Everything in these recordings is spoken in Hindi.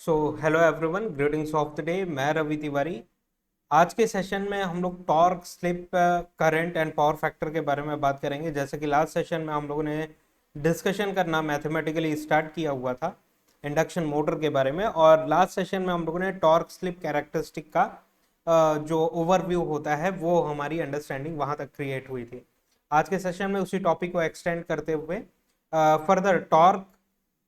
So hello everyone, greetings of the day. मैं रवि तिवारी। आज के सेशन में हम लोग torque, slip, current and power factor के बारे में बात करेंगे। जैसे कि लास्ट सेशन में हम लोगों ने डिस्कशन करना मैथमेटिकली स्टार्ट किया हुआ था इंडक्शन मोटर के बारे में, और लास्ट सेशन में हम लोगों ने टॉर्क स्लिप कैरेक्टरिस्टिक का जो ओवरव्यू होता है वो हमारी अंडरस्टैंडिंग वहां तक क्रिएट हुई थी। आज के सेशन में उसी टॉपिक को एक्सटेंड करते हुए further torque,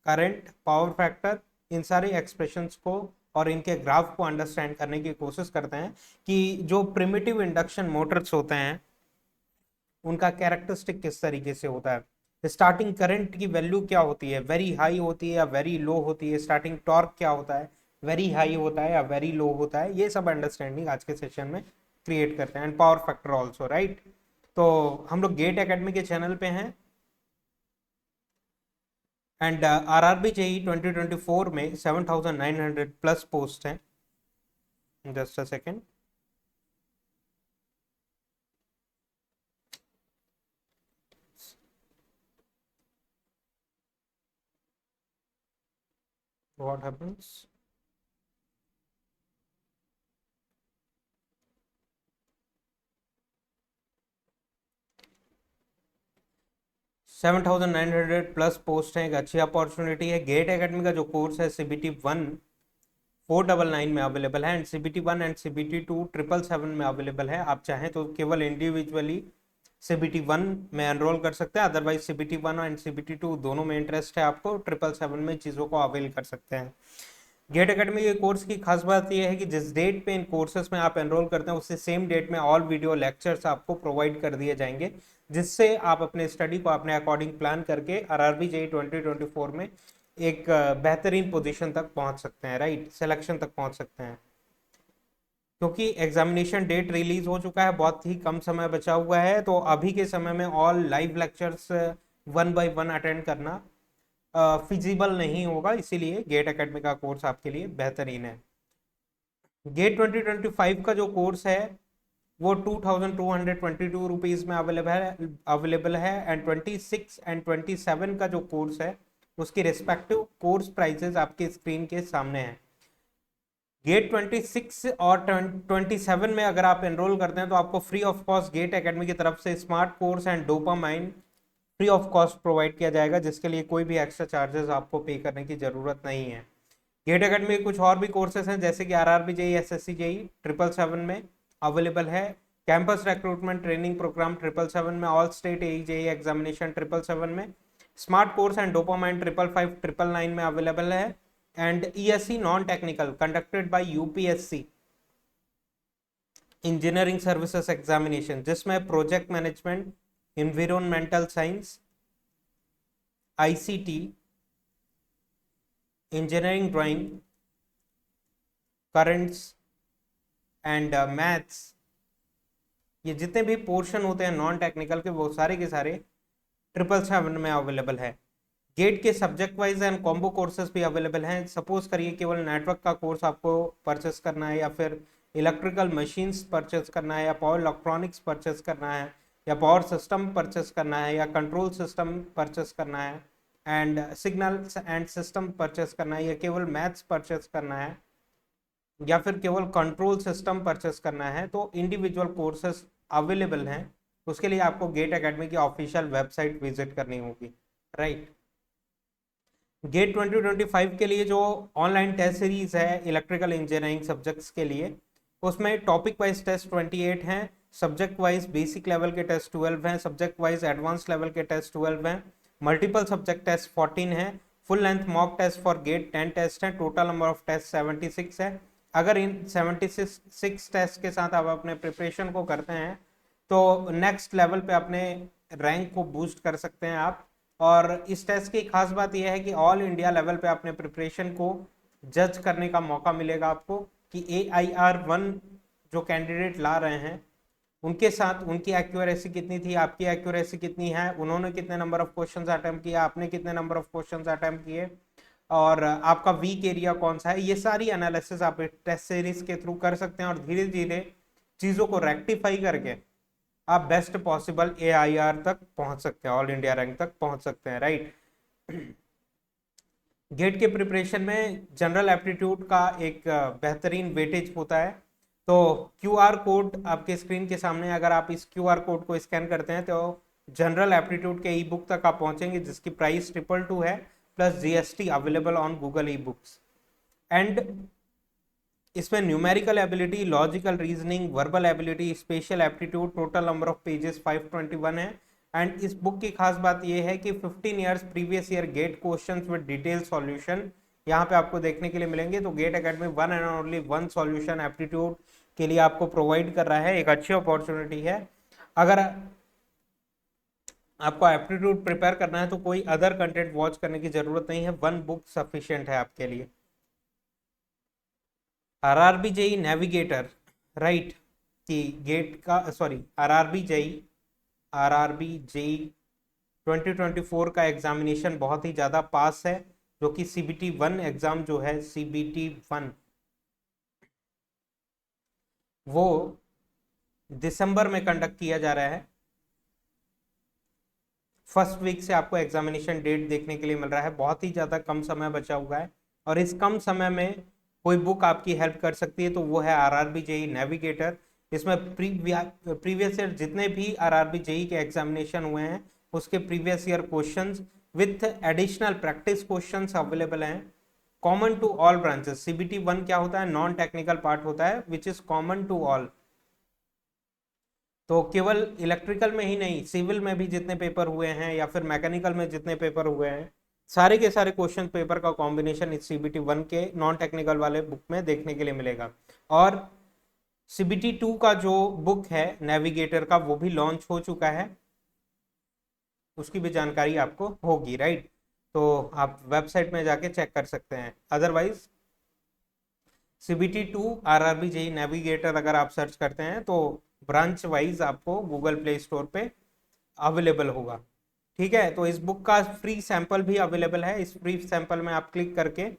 current, power factor, इन सारे एक्सप्रेशंस को और इनके ग्राफ को अंडरस्टैंड करने की कोशिश करते हैं कि जो प्रिमिटिव इंडक्शन मोटर्स होते हैं उनका कैरेक्टरिस्टिक किस तरीके से होता है। स्टार्टिंग करंट की वैल्यू क्या होती है, वेरी हाई होती है या वेरी लो होती है। स्टार्टिंग टॉर्क क्या होता है, वेरी हाई होता है या वेरी लो होता है। ये सब अंडरस्टैंडिंग आज के सेशन में क्रिएट करते हैं। And power factor also, right. तो हम लोग गेट एकेडमी के चैनल पे हैं एंड आरआरबी जेई 2024 में 7,900 प्लस पोस्ट हैं। Just a second. What happens? 7,900 plus post है, एक अच्छी अपॉर्चुनिटी है। गेट एकेडमी का जो कोर्स है CBT 1 499 में अवेलेबल है एंड CBT 1 एंड CBT 2 777 में अवेलेबल है। आप चाहें तो केवल इंडिविजुअली CBT 1 में एनरोल कर सकते हैं, अदरवाइज CBT 1 एंड CBT 2 दोनों में इंटरेस्ट है आपको 777 में चीज़ों को अवेल कर सकते हैं। गेट एकेडमी के कोर्स की खास बात यह है कि जिस डेट पे इन कोर्सेज में आप एनरोल करते हैं उससे सेम डेट में ऑल वीडियो लेक्चर्स आपको प्रोवाइड कर दिए जाएंगे, जिससे आप अपने स्टडी को अपने अकॉर्डिंग प्लान करके आरआरबी जेई 2024 में एक बेहतरीन पोजीशन तक पहुंच सकते हैं, राइट, सिलेक्शन तक पहुंच सकते हैं। क्योंकि एग्जामिनेशन डेट रिलीज हो चुका है, बहुत ही कम समय बचा हुआ है, तो अभी के समय में all live lectures 1 by 1 attend करना फिजिबल नहीं होगा, इसीलिए गेट एकेडमी का कोर्स आपके लिए बेहतरीन है। गेट 2025 का जो कोर्स है वो 2,222 रुपीज़ में अवेलेबल है एंड 26 एंड 27 का जो कोर्स है उसकी रिस्पेक्टिव कोर्स प्राइसेस आपके स्क्रीन के सामने हैं। गेट 26 और 27 में अगर आप एनरोल करते हैं तो आपको free of cost GATE Academy की तरफ से smart course and dopamine free of cost provide किया जाएगा, जिसके लिए कोई भी एक्स्ट्रा चार्जेस आपको पे करने की जरूरत नहीं है। गेट एकेडमी में कुछ और भी कोर्सेज हैं, जैसे कि आरआरबी जेई, एसएससी जेई 777 में अवेलेबल है। कैंपस रिक्रूटमेंट ट्रेनिंग प्रोग्राम 777 में, ऑल स्टेट एई जेई एग्जामिनेशन 777 में, स्मार्ट कोर्स एंड डोपामाइन 555 999 में अवेलेबल है and ESC non technical conducted by UPSC engineering services examination, जिसमें project management, environmental science, ICT, engineering drawing, currents and maths, ये जितने भी पोर्शन होते हैं नॉन टेक्निकल के वो सारे के सारे 777 में अवेलेबल है। गेट के subject wise and combo courses भी अवेलेबल हैं। सपोज करिए केवल नेटवर्क का कोर्स आपको परचेस करना है, या फिर इलेक्ट्रिकल मशीन्स परचेस करना है, या पावर इलेक्ट्रॉनिक्स परचेस करना है, या पावर सिस्टम परचेस करना है, या कंट्रोल सिस्टम परचेस करना है, and signal and system purchase करना है, या केवल मैथ्स परचेस करना है, या फिर केवल कंट्रोल सिस्टम परचेस करना है, तो इंडिविजुअल कोर्सेज अवेलेबल हैं। उसके लिए आपको गेट एकेडमी की ऑफिशियल वेबसाइट विजिट करनी होगी, राइट। गेट 2025 के लिए जो ऑनलाइन टेस्ट सीरीज है इलेक्ट्रिकल इंजीनियरिंग सब्जेक्ट्स के लिए, उसमें टॉपिक वाइज टेस्ट 28 हैं, सब्जेक्ट वाइज बेसिक लेवल के टेस्ट 12 हैं, सब्जेक्ट वाइज एडवांस लेवल के टेस्ट 12 हैं, मल्टीपल सब्जेक्ट टेस्ट 14 हैं, full length mock test for GATE 10 test हैं, टोटल नंबर ऑफ टेस्ट 76 है। अगर इन 76 टेस्ट के साथ आप अपने प्रिपरेशन को करते हैं तो नेक्स्ट लेवल पे अपने रैंक को बूस्ट कर सकते हैं आप। और इस टेस्ट की खास बात यह है कि ऑल इंडिया लेवल पे अपने प्रिपरेशन को जज करने का मौका मिलेगा आपको कि AIR 1 जो कैंडिडेट ला रहे हैं उनके साथ उनकी एक्यूरेसी कितनी थी, आपकी एक्यूरेसी कितनी है, उन्होंने कितने नंबर ऑफ क्वेश्चंस अटेम्प्ट किया, आपने कितने नंबर ऑफ क्वेश्चंस अटेम्प्ट किए, और आपका वीक एरिया कौन सा है। ये सारी एनालिसिस आप टेस्ट सीरीज के थ्रू कर सकते हैं और धीरे धीरे चीज़ों को रेक्टिफाई करके आप बेस्ट पॉसिबल AIR तक पहुंच सकते हैं, ऑल इंडिया रैंक तक पहुंच सकते हैं, राइट। गेट के प्रिपरेशन में जनरल एप्टीट्यूड का एक बेहतरीन वेटेज होता है। तो क्यूआर कोड आपके स्क्रीन के सामने, अगर आप इस क्यूआर कोड को स्कैन करते हैं तो जनरल एप्टीट्यूड के ई बुक तक आप पहुंचेंगे, जिसकी प्राइस 222 है plus GST, available on Google e books. And इसमें numerical ability, logical reasoning, verbal ability, special aptitude, total number of pages 521 है। एंड इस बुक की खास बात यह है कि 15 years previous year GATE questions with detail solution यहाँ पे आपको देखने के लिए मिलेंगे। तो GATE Academy one and only one solution aptitude के लिए आपको प्रोवाइड कर रहा है, एक अच्छी अपॉर्चुनिटी है। अगर आपको एप्टीट्यूड प्रिपेयर करना है तो कोई अदर कंटेंट वॉच करने की जरूरत नहीं है, वन बुक सफिशिएंट है आपके लिए। आरआरबी जेई नेविगेटर, राइट, कि गेट का सॉरी आरआरबी जेई 2024 का एग्जामिनेशन बहुत ही ज़्यादा पास है, जो कि सीबीटी 1 एग्ज़ाम जो है, सीबीटी 1 वो दिसंबर में कंडक्ट किया जा रहा है। फर्स्ट वीक से आपको एग्जामिनेशन डेट देखने के लिए मिल रहा है, बहुत ही ज़्यादा कम समय बचा हुआ है। और इस कम समय में कोई बुक आपकी हेल्प कर सकती है तो वो है आरआरबी जेई नेविगेटर। इसमें प्रीवियस ईयर जितने भी आरआरबी जेई के एग्जामिनेशन हुए हैं उसके previous year questions with additional practice questions available हैं, common to all branches. CBT 1 क्या होता है, नॉन टेक्निकल पार्ट होता है which is common to all. तो केवल इलेक्ट्रिकल में ही नहीं, सिविल में भी जितने पेपर हुए हैं या फिर मैकेनिकल में जितने पेपर हुए हैं, सारे के सारे क्वेश्चन पेपर का कॉम्बिनेशन इस सीबीटी 1 के नॉन टेक्निकल वाले बुक में देखने के लिए मिलेगा। और सीबीटी 2 का जो बुक है नेविगेटर का, वो भी लॉन्च हो चुका है, उसकी भी जानकारी आपको होगी, राइट। तो आप वेबसाइट में जाके चेक कर सकते हैं। Otherwise CBT 2 RRB JE navigator अगर आप सर्च करते हैं तो ब्रांच वाइज आपको गूगल प्ले स्टोर पे अवेलेबल होगा, ठीक है। तो इस बुक का फ्री सैंपल भी अवेलेबल है। इस फ्री सैंपल में आप क्लिक करके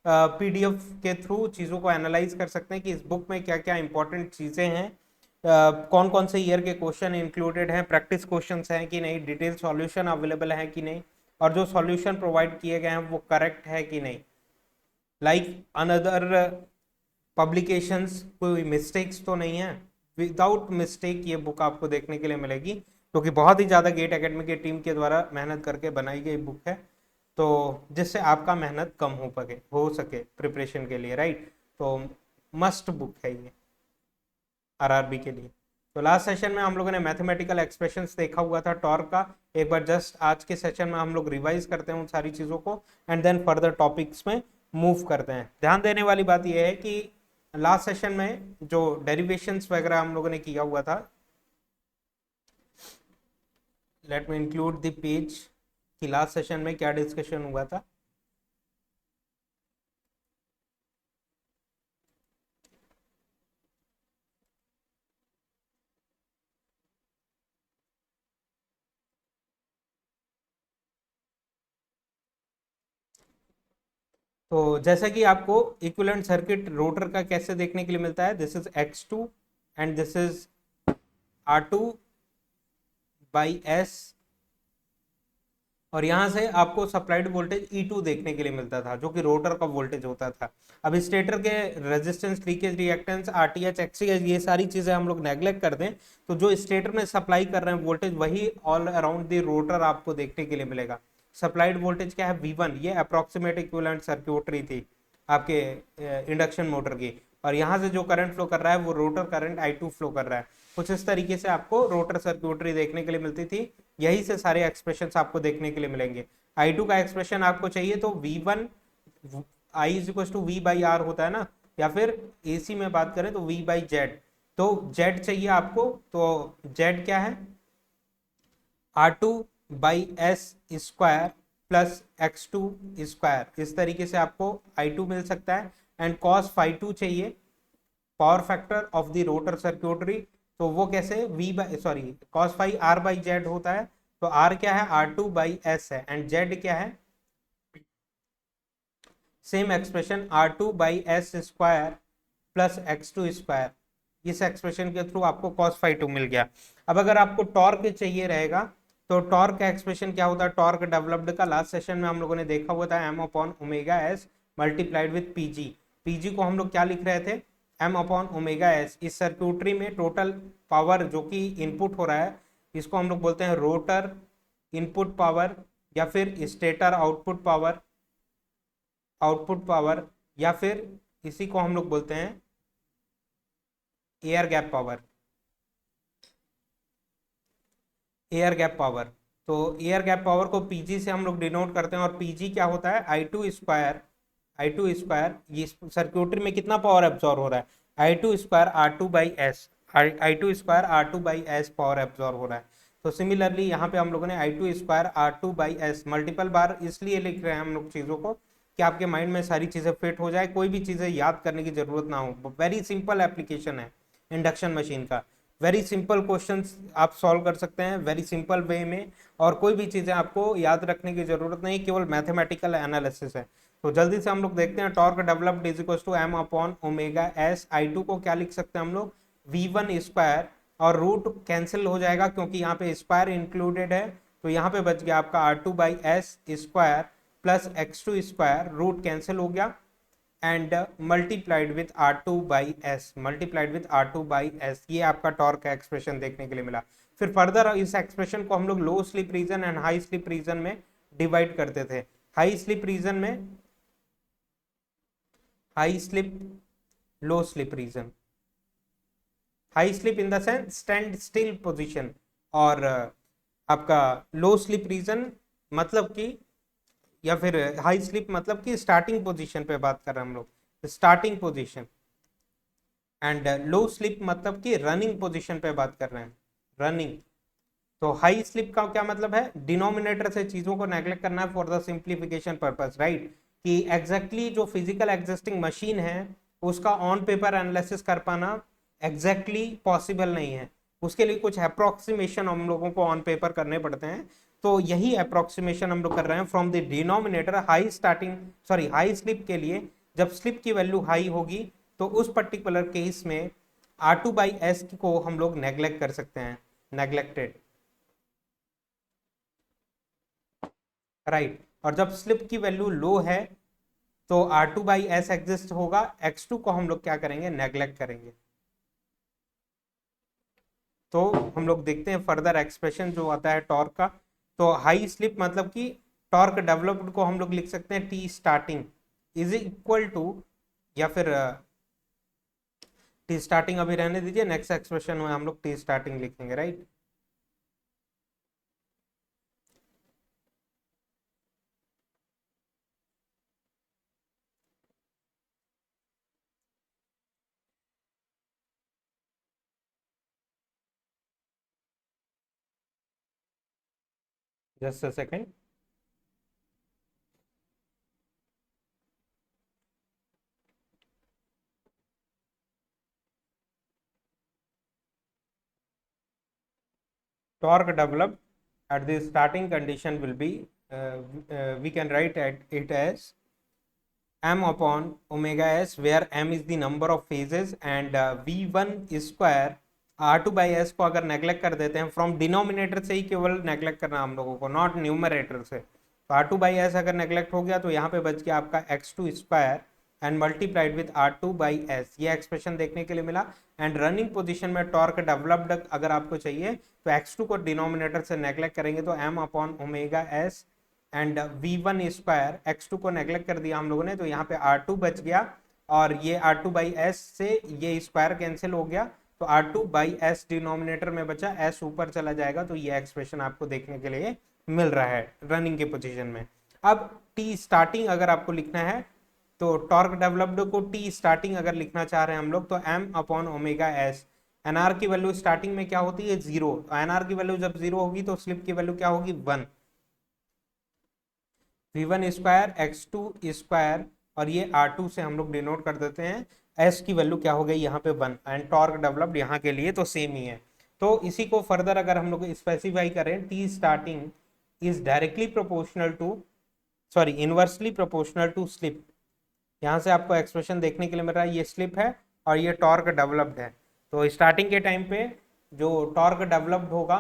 पीडीएफ के थ्रू चीज़ों को एनालाइज कर सकते हैं कि इस बुक में क्या क्या इंपॉर्टेंट चीज़ें हैं, कौन कौन से ईयर के क्वेश्चन इंक्लूडेड हैं, प्रैक्टिस क्वेश्चंस हैं कि नहीं, डिटेल सॉल्यूशन अवेलेबल है कि नहीं, और जो सॉल्यूशन प्रोवाइड किए गए हैं वो करेक्ट है कि नहीं। लाइक अनदर पब्लिकेशंस कोई मिस्टेक्स तो नहीं है, विदाउट मिस्टेक ये बुक आपको देखने के लिए मिलेगी, क्योंकि बहुत ही ज़्यादा गेट एकेडमी की टीम के द्वारा मेहनत करके बनाई गई बुक है, तो जिससे आपका मेहनत कम हो सके प्रिपरेशन के लिए, राइट। तो मस्ट बुक है ये आरआरबी के लिए। तो लास्ट सेशन में हम लोगों ने मैथमेटिकल एक्सप्रेशंस देखा हुआ था टॉर्क का, एक बार जस्ट आज के सेशन में हम लोग रिवाइज करते हैं उन सारी चीज़ों को एंड देन फर्दर टॉपिक्स में मूव करते हैं। ध्यान देने वाली बात यह है कि लास्ट सेशन में जो डेरिवेशंस वगैरह हम लोगों ने किया हुआ था, let me include the page कि लास्ट सेशन में क्या डिस्कशन हुआ था। तो जैसा कि आपको इक्विवेलेंट सर्किट रोटर का कैसे देखने के लिए मिलता है, this is X2 and this is R2/S, और यहाँ से आपको सप्लाइड वोल्टेज E2 देखने के लिए मिलता था, जो कि रोटर का वोल्टेज होता था। अब स्टेटर के रेजिस्टेंस, लीकेज रिएक्टेंस, आरटीएच, एक्सीएच, ये सारी चीजें हम लोग नेग्लेक्ट कर दें तो जो स्टेटर में सप्लाई कर रहे हैं वोल्टेज, वही ऑल अराउंड द रोटर आपको देखने के लिए मिलेगा। सप्लाइड वोल्टेज क्या है, V1, ये अप्रोक्सीमेट इक्विवेलेंट सर्क्यूटरी थी आपके इंडक्शन मोटर की, और यहाँ से जो करंट फ्लो कर रहा है वो रोटर करंट I2 फ्लो कर रहा है। कुछ इस तरीके से आपको रोटर सर्क्यूटरी देखने के लिए मिलती थी, यही से सारे एक्सप्रेशंस आपको देखने के लिए मिलेंगे। I2 का एक्सप्रेशन आपको चाहिए तो V1 I is equal to V/R होता है ना, या फिर AC में बात करें तो V/Z। तो Z चाहिए आपको, तो Z क्या है, R2/S square plus X2 square, इस तरीके से आपको I2 मिल सकता है। एंड cos phi2 चाहिए, power factor of the rotor circuitry, तो वो कैसे, cos phi R/Z होता है, तो R क्या है, R2/S है, एंड Z क्या है, same expression R2/S square plus X2 square, इस एक्सप्रेशन के थ्रू आपको cos phi2 मिल गया। अब अगर आपको टॉर्क चाहिए रहेगा तो टॉर्क का एक्सप्रेशन क्या होता है, टॉर्क डेवलप्ड का लास्ट सेशन में हम लोगों ने देखा हुआ था M upon omega S multiplied with PG. PG को हम लोग क्या लिख रहे थे, एम अपॉन ओमेगा एस। इस सर्क्यूटरी में टोटल पावर जो कि इनपुट हो रहा है, इसको हम लोग बोलते हैं रोटर इनपुट पावर, या फिर स्टेटर आउटपुट पावर, या फिर इसी को हम लोग बोलते हैं air gap power. Air gap power, तो एयर गैप पावर को पीजी से हम लोग डिनोट करते हैं, और पीजी क्या होता है, आई टू स्क्वायर ये सर्क्यूटरी में कितना पावर एब्जॉर्व हो रहा है, I two square R two by S power absorb हो रहा है। तो सिमिलरली यहाँ पे हम लोगों ने I two square R two by S multiple बार इसलिए लिख रहे हैं हम लोग चीज़ों को कि आपके माइंड में सारी चीज़ें फिट हो जाए, कोई भी चीज़ें याद करने की जरूरत ना हो। वेरी सिंपल एप्लीकेशन है इंडक्शन मशीन का, वेरी सिंपल क्वेश्चंस आप सॉल्व कर सकते हैं वेरी सिंपल वे में, और कोई भी चीज़ें आपको याद रखने की जरूरत नहीं, केवल मैथमेटिकल एनालिसिस है। तो जल्दी से हम लोग देखते हैं, torque developed is equal to M upon omega S. I two को क्या लिख सकते हैं हम लोग, वी वन स्क्वायर, और रूट कैंसिल हो जाएगा क्योंकि यहाँ पे स्क्वायर इंक्लूडेड है, तो यहाँ पे बच गया आपका R two by S square plus X two square, root cancel हो गया, and multiplied with R two by S. ये आपका टॉर्क का एक्सप्रेशन देखने के लिए मिला। फिर फर्दर इस एक्सप्रेशन को हम लोग low slip region and high slip region में डिवाइड करते थे। हाई स्लिप रीजन में high slip, low slip region, high slip in the sense stand still position, और आपका लो स्लिप रीजन मतलब कि, या फिर हाई स्लिप मतलब कि स्टार्टिंग पोजीशन पे बात कर रहे हैं हम लोग, starting position, and low slip मतलब कि रनिंग पोजीशन पे बात कर रहे हैं, रनिंग। तो हाई स्लिप का क्या मतलब है, डिनोमिनेटर से चीजों को नेग्लेक्ट करना है for the simplification purpose, right, कि एग्जैक्टली जो फिजिकल एग्जिस्टिंग मशीन है उसका ऑन पेपर एनालिसिस कर पाना एग्जैक्टली पॉसिबल नहीं है, उसके लिए कुछ अप्रोक्सीमेशन हम लोगों को ऑन पेपर करने पड़ते हैं। तो यही अप्रोक्सीमेशन हम लोग कर रहे हैं from the denominator. High slip के लिए जब स्लिप की वैल्यू हाई होगी तो उस पर्टिकुलर केस में आर टू बाई एस को हम लोग नेग्लेक्ट कर सकते हैं, नेग्लेक्टेड, राइट। और जब स्लिप की वैल्यू लो है तो R two by S exist होगा, एक्स टू को हम लोग क्या करेंगे, नेग्लेक्ट करेंगे। तो हम लोग देखते हैं फर्दर एक्सप्रेशन जो आता है टॉर्क का। तो हाई स्लिप मतलब कि टॉर्क डेवलप्ड को हम लोग लिख सकते हैं T starting is equal to, या फिर टी स्टार्टिंग अभी रहने दीजिए, नेक्स्ट एक्सप्रेशन में हम लोग टी स्टार्टिंग लिखेंगे, right. Just a second. Torque developed at the starting condition will be, we can write it as m upon omega s, where m is the number of phases and v1 square r to by S को अगर नेग्लेक्ट कर देते हैं, फ्रॉम डिनोमिनेटर से ही केवल नेग्लेक्ट करना हम लोगों को, नॉट न्यूमरेटर से। तो आर टू बाई एस अगर नेग्लेक्ट हो गया तो यहाँ पे बच गया आपका X two square and multiplied with R two by S, ये एक्सप्रेशन देखने के लिए मिला। एंड रनिंग पोजीशन में टॉर्क डेवलप्ड अगर आपको चाहिए तो एक्स टू को डिनोमिनेटर से नेग्लेक्ट करेंगे तो M upon omega S, and V one square, X two को नेग्लेक्ट कर दिया हम लोगों ने तो यहाँ पे आर टू बच गया, और ये आर टू बाई एस से ये स्क्वायर कैंसिल हो गया, तो R two by S denominator में बचा, एस ऊपर चला जाएगा, तो ये एक्सप्रेशन आपको देखने के लिए मिल रहा है रनिंग के पोजीशन में। अब टी स्टार्टिंग अगर आपको लिखना है तो टॉर्क डेवलप्ड को टी स्टार्टिंग अगर लिखना चाह रहे हैं हम लोग तो M upon omega S, NR की वैल्यू स्टार्टिंग में क्या होती है, जीरो, एनआर की वैल्यू जब जीरो होगी तो स्लिप की वैल्यू क्या होगी, one, V one square X two square, और ये आर टू से हम लोग डिनोट कर देते हैं, एस की वैल्यू क्या हो गई यहाँ पे वन, एंड टॉर्क डेवलप्ड यहाँ के लिए तो सेम ही है। तो इसी को फर्दर अगर हम लोग स्पेसिफाई करें, T starting is directly proportional to, sorry inversely proportional to slip. यहाँ से आपको एक्सप्रेशन देखने के लिए मिल रहा है, ये स्लिप है और ये टॉर्क डेवलप्ड है। तो स्टार्टिंग के टाइम पे जो टॉर्क डेवलप्ड होगा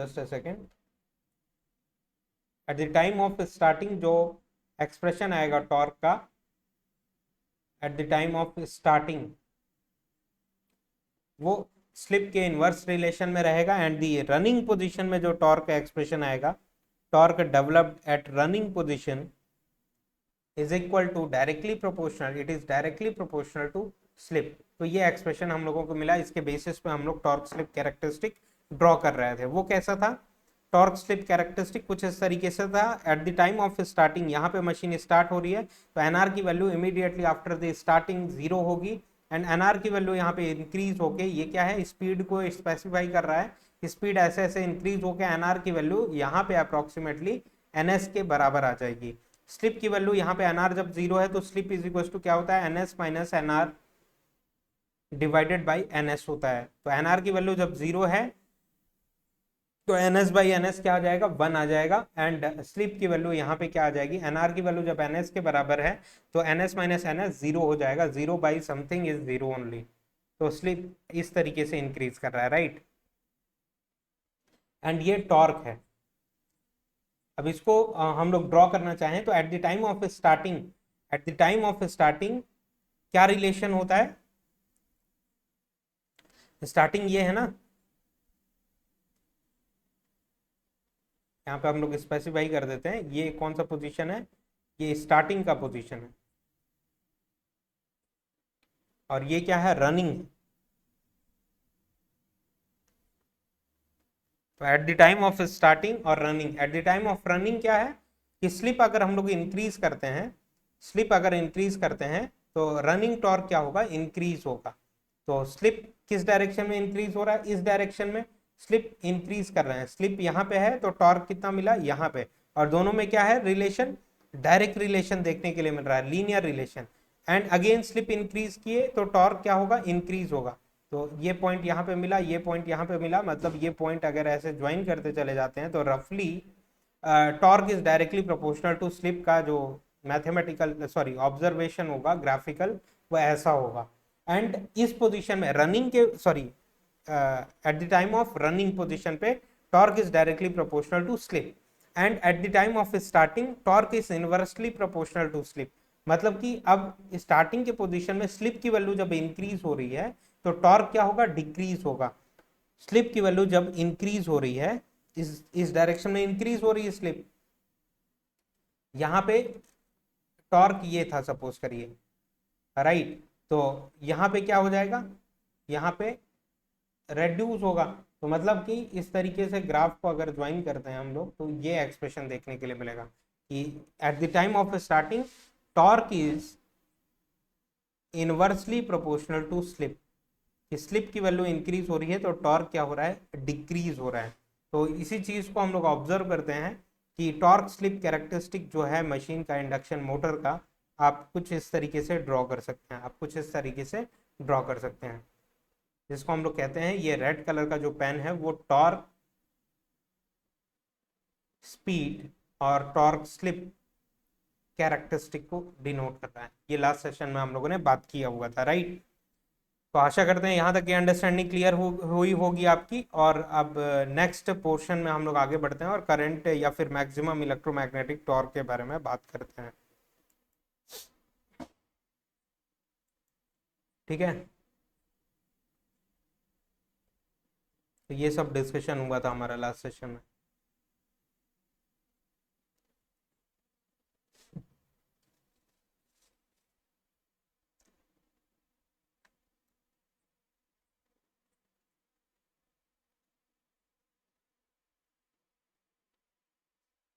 just a second. Eight the time of starting जो एक्सप्रेशन आएगा टॉर्क का, eight the time of starting, वो स्लिप के इनवर्स रिलेशन में रहेगा। एंड दी रनिंग पोजीशन में जो टॉर्क का एक्सप्रेशन आएगा, torque developed at running position is equal to directly proportional, it is directly proportional to slip. तो ये एक्सप्रेशन हम लोगों को मिला, इसके बेसिस पे हम लोग टॉर्क स्लिप कैरेक्टरिस्टिक ड्रॉ कर रहे थे। वो कैसा था? टॉर्क स्लिप कैरेक्टरिस्टिक कुछ इस तरीके से था। Eight the time of starting, यहाँ पे मशीन स्टार्ट हो रही है तो एनआर की value immediately after the starting 0 होगी। एंड एनआर की वैल्यू यहाँ पे इंक्रीज होके, ये क्या है, स्पीड को स्पेसिफाई कर रहा है। स्पीड ऐसे ऐसे इंक्रीज होके एनआर की वैल्यू यहाँ पे अप्रोक्सीमेटली एनएस के बराबर आ जाएगी। स्लिप की वैल्यू यहाँ पे एनआर जब 0 है तो स्लिप इज इक्वल टू क्या होता है, NS minus NR divided by NS होता है। तो एनआर की वैल्यू जब 0 है तो एनएस बाई एनएस क्या आ जाएगा, 1 आ जाएगा। एंड स्लिप की वैल्यू यहाँ पे क्या आ जाएगी, एनआर की वैल्यू जब एनएस के बराबर है तो एनएस माइनस एनएस 0 हो जाएगा, 0 बाई समथिंग इज 0 ओनली। तो स्लिप इस तरीके से इंक्रीज कर रहा है, राइट। एंड ये टॉर्क है। अब इसको हम लोग ड्रॉ करना चाहें तो at the time of starting, eight the time of starting क्या रिलेशन होता है, स्टार्टिंग ये है ना, यहाँ पे हम लोग स्पेसिफाई कर देते हैं ये कौन सा पोजीशन है, ये स्टार्टिंग का पोजीशन है। और ये क्या है, रनिंग। तो at the time of starting और running, at the time of running क्या है कि स्लिप अगर हम लोग इंक्रीज करते हैं, स्लिप अगर इंक्रीज करते हैं तो रनिंग टॉर्क क्या होगा, इंक्रीज होगा। तो स्लिप किस डायरेक्शन में इंक्रीज हो रहा है, इस डायरेक्शन में स्लिप इंक्रीज कर रहे हैं। स्लिप यहाँ पे है तो टॉर्क कितना मिला यहाँ पे, और दोनों में क्या है रिलेशन, डायरेक्ट रिलेशन देखने के लिए मिल रहा है, linear relation. And again slip increase किए तो टॉर्क क्या होगा, इंक्रीज होगा। तो ये पॉइंट यहाँ पे मिला, ये पॉइंट यहाँ पे मिला, मतलब ये पॉइंट अगर ऐसे ज्वाइन करते चले जाते हैं तो रफली torque is directly proportional to slip का जो मैथमेटिकल सॉरी ऑब्जर्वेशन होगा ग्राफिकल, वो ऐसा होगा। एंड इस पोजीशन में रनिंग के sorry at the time of running position पे torque is directly proportional to slip. And at the time of starting torque is inversely proportional to slip. मतलब कि अब स्टार्टिंग के पोजीशन में स्लिप की वैल्यू जब इंक्रीज हो रही है तो टॉर्क क्या होगा, डिक्रीज होगा। स्लिप की वैल्यू जब इंक्रीज हो रही है, इस डायरेक्शन में इंक्रीज हो रही है स्लिप, यहाँ पे टॉर्क ये था सपोज करिए, राइट। तो यहाँ पे क्या हो जाएगा, यहाँ पे रेड्यूस होगा। तो मतलब कि इस तरीके से ग्राफ को अगर ज्वाइन करते हैं हम लोग तो ये एक्सप्रेशन देखने के लिए मिलेगा कि at the time of starting torque is inversely proportional to slip. Slip की वैल्यू इंक्रीज हो रही है तो टॉर्क क्या हो रहा है, डिक्रीज हो रहा है। तो इसी चीज को हम लोग ऑब्जर्व करते हैं कि टॉर्क स्लिप कैरेक्टरिस्टिक जो है मशीन का, इंडक्शन मोटर का, आप कुछ इस तरीके से ड्रॉ कर सकते हैं, आप कुछ इस तरीके से ड्रॉ कर सकते हैं, जिसको हम लोग कहते हैं, ये रेड कलर का जो पेन है वो टॉर्क स्पीड और टॉर्क स्लिप कैरेक्टरिस्टिक को डिनोट कर रहा है। ये लास्ट सेशन में हम लोगों ने बात किया हुआ था, राइट। तो आशा करते हैं यहाँ तक की अंडरस्टैंडिंग क्लियर हुई होगी आपकी। और अब नेक्स्ट पोर्शन में हम लोग आगे बढ़ते हैं और करंट या फिर मैक्सिमम इलेक्ट्रोमैग्नेटिक टॉर्क के बारे में बात करते हैं, ठीक है। तो ये सब डिस्कशन हुआ था हमारा लास्ट सेशन में।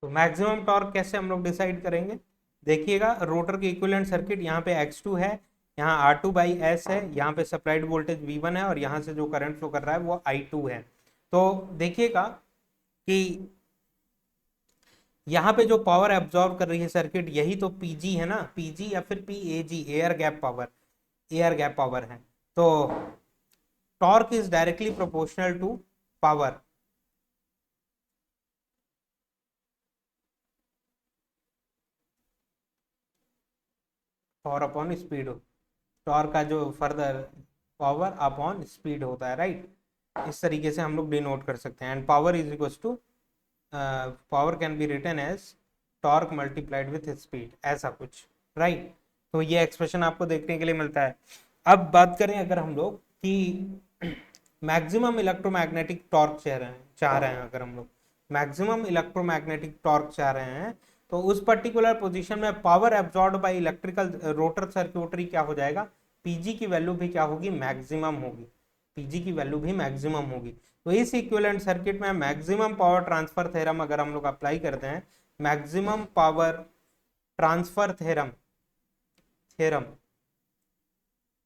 तो मैक्सिमम टॉर्क कैसे हम लोग डिसाइड करेंगे, देखिएगा रोटर के इक्विवेलेंट सर्किट, यहाँ पे x2 है, यहाँ R2/S है, यहाँ पे सप्लाइड वोल्टेज V1 है और यहाँ से जो करंट फ्लो कर रहा है वो I2 है। तो देखिएगा कि यहाँ पे जो पावर एब्जॉर्ब कर रही है सर्किट, यही तो पीजी है ना, पीजी या फिर PAG, air gap power, air gap power है। तो torque is directly proportional to power, power upon speed, torque का जो फर्दर पावर अपॉन स्पीड होता है, राइट। इस तरीके से हम लोग डिनोट कर सकते हैं। And power is equal to, power can be written as torque multiplied with speed, ऐसा कुछ, राइट। तो ये एक्सप्रेशन आपको देखने के लिए मिलता है। अब बात करें अगर हम लोग कि मैक्सिमम इलेक्ट्रोमैग्नेटिक टॉर्क चाह रहे हैं अगर हम लोग मैक्सिमम इलेक्ट्रोमैग्नेटिक टॉर्क चाह रहे हैं, तो उस पर्टिकुलर पोजीशन में power absorb by electrical rotor circuitry क्या हो जाएगा, पीजी की वैल्यू भी क्या होगी, मैक्सिमम होगी, पीजी की वैल्यू भी मैक्सिमम होगी। तो इस इक्विवेलेंट सर्किट में मैक्सिमम पावर ट्रांसफर थ्योरम अगर हम लोग अप्लाई करते हैं, maximum power transfer theorem